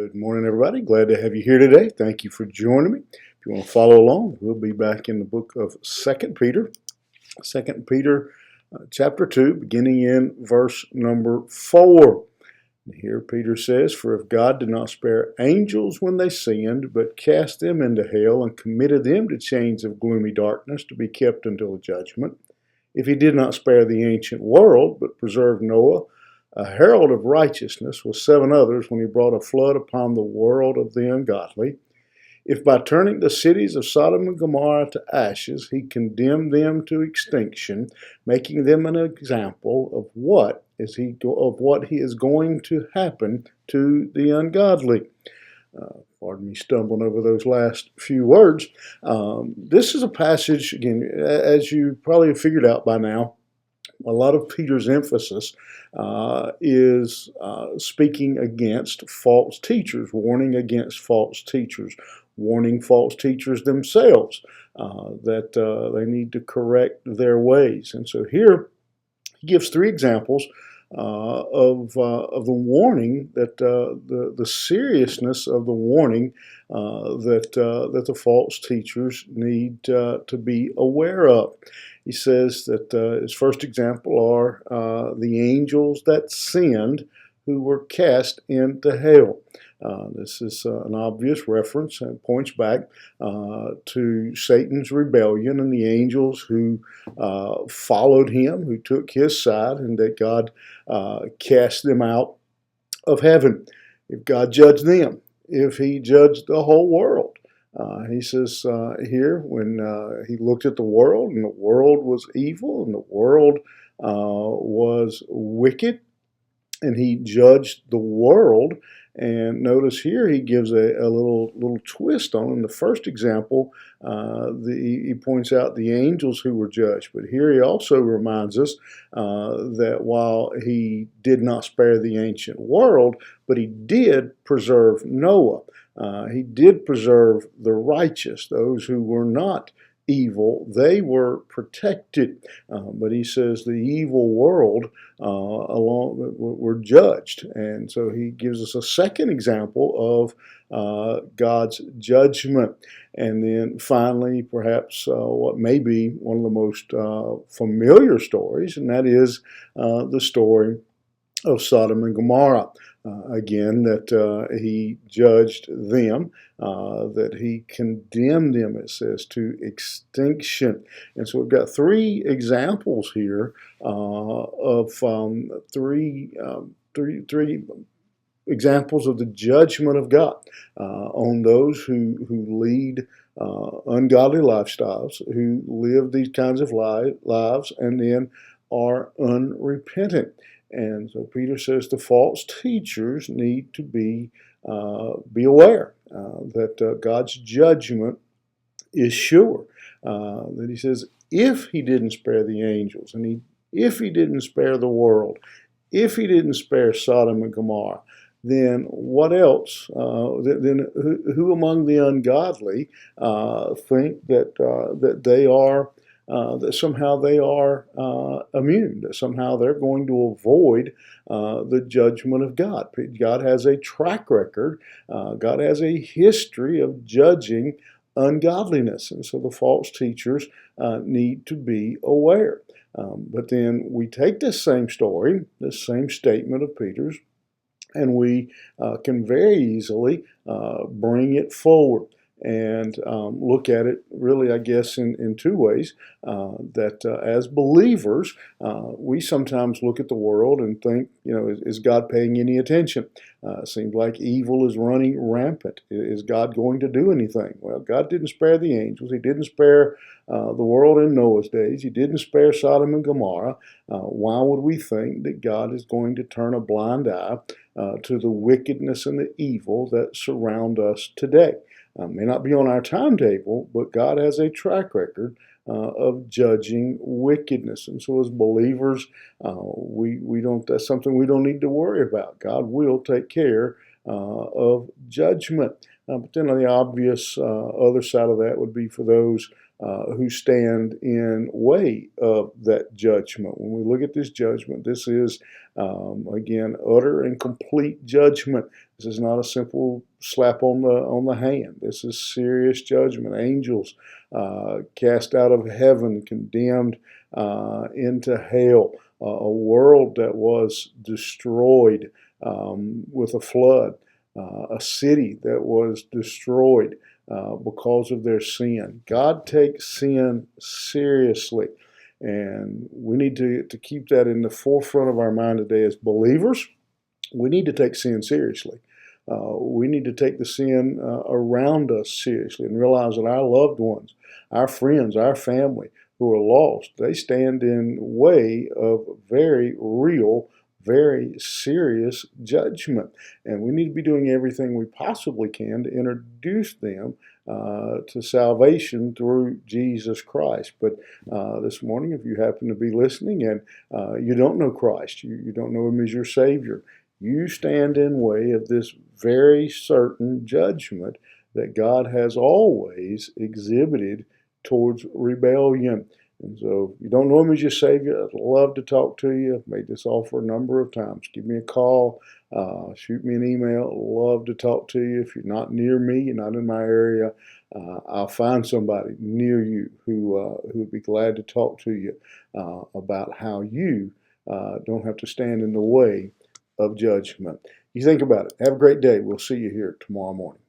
Good morning, everybody. Glad to have you here today. Thank you for joining me. If you want to follow along, we'll be back in the book of 2 Peter. 2 Peter chapter 2, beginning in verse number 4. Here Peter says, "For if God did not spare angels when they sinned, but cast them into hell and committed them to chains of gloomy darkness to be kept until the judgment, if he did not spare the ancient world, but preserved Noah, a herald of righteousness, with 7 others when he brought a flood upon the world of the ungodly, if by turning the cities of Sodom and Gomorrah to ashes, he condemned them to extinction, making them an example of what he is going to happen to the ungodly." Pardon me stumbling over those last few words. This is a passage, again, as you probably have figured out by now, a lot of Peter's emphasis is speaking against false teachers, warning against false teachers, warning false teachers themselves that they need to correct their ways. And so here he gives 3 examples of the warning, that the seriousness of the warning that the false teachers need to be aware of. He says that his first example are the angels that sinned, who were cast into hell. This is an obvious reference and points back to Satan's rebellion and the angels who followed him, who took his side, and that God cast them out of heaven. If God judged them, if he judged the whole world, he says here, when he looked at the world, and the world was evil, and the world was wicked, and he judged the world. And notice here he gives a little twist on. In the first example, he points out the angels who were judged. But here he also reminds us that while he did not spare the ancient world, but he did preserve Noah. He did preserve the righteous, those who were not evil. They were protected. But he says the evil world were judged. And so he gives us a second example of God's judgment. And then finally, perhaps what may be one of the most familiar stories, and that is the story of Sodom and Gomorrah. Again, that he judged them, that he condemned them, it says, to extinction. And so we've got 3 examples here of three examples of the judgment of God on those who lead ungodly lifestyles, who live these kinds of lives, and then are unrepentant. And so Peter says the false teachers need to be aware that God's judgment is sure. That he says, if he didn't spare the angels, and if he didn't spare the world, if he didn't spare Sodom and Gomorrah, then what else? Then who among the ungodly think that they are? That somehow they are immune, that somehow they're going to avoid the judgment of God. God has a track record. God has a history of judging ungodliness. And so the false teachers need to be aware. But then we take this same story, this same statement of Peter's, and we can very easily bring it forward and look at it really, I guess, in 2 ways. That as believers, we sometimes look at the world and think, is God paying any attention? It seems like evil is running rampant. Is God going to do anything? Well, God didn't spare the angels. He didn't spare the world in Noah's days. He didn't spare Sodom and Gomorrah. Why would we think that God is going to turn a blind eye to the wickedness and the evil that surround us today? May not be on our timetable, but God has a track record of judging wickedness. And so as believers, we don't, that's something we don't need to worry about. God will take care of judgment. But then the obvious other side of that would be for those who stand in way of that judgment. When we look at this judgment, this is, again, utter and complete judgment. This is not a simple slap on the hand. This is serious judgment. Angels cast out of heaven, condemned into hell. A world that was destroyed with a flood. A city that was destroyed because of their sin. God takes sin seriously, and we need to keep that in the forefront of our mind today as believers. We need to take sin seriously. We need to take the sin around us seriously and realize that our loved ones, our friends, our family who are lost, they stand in way of very real, very serious judgment. And we need to be doing everything we possibly can to introduce them to salvation through Jesus Christ. But this morning, if you happen to be listening and you don't know Christ, you don't know Him as your Savior, you stand in way of this very certain judgment that God has always exhibited towards rebellion. And so if you don't know Him as your Savior, I'd love to talk to you. I've made this offer a number of times. Give me a call, shoot me an email. I'd love to talk to you. If you're not near me, you're not in my area, I'll find somebody near you who would be glad to talk to you about how you don't have to stand in the way of judgment. You think about it. Have a great day. We'll see you here tomorrow morning.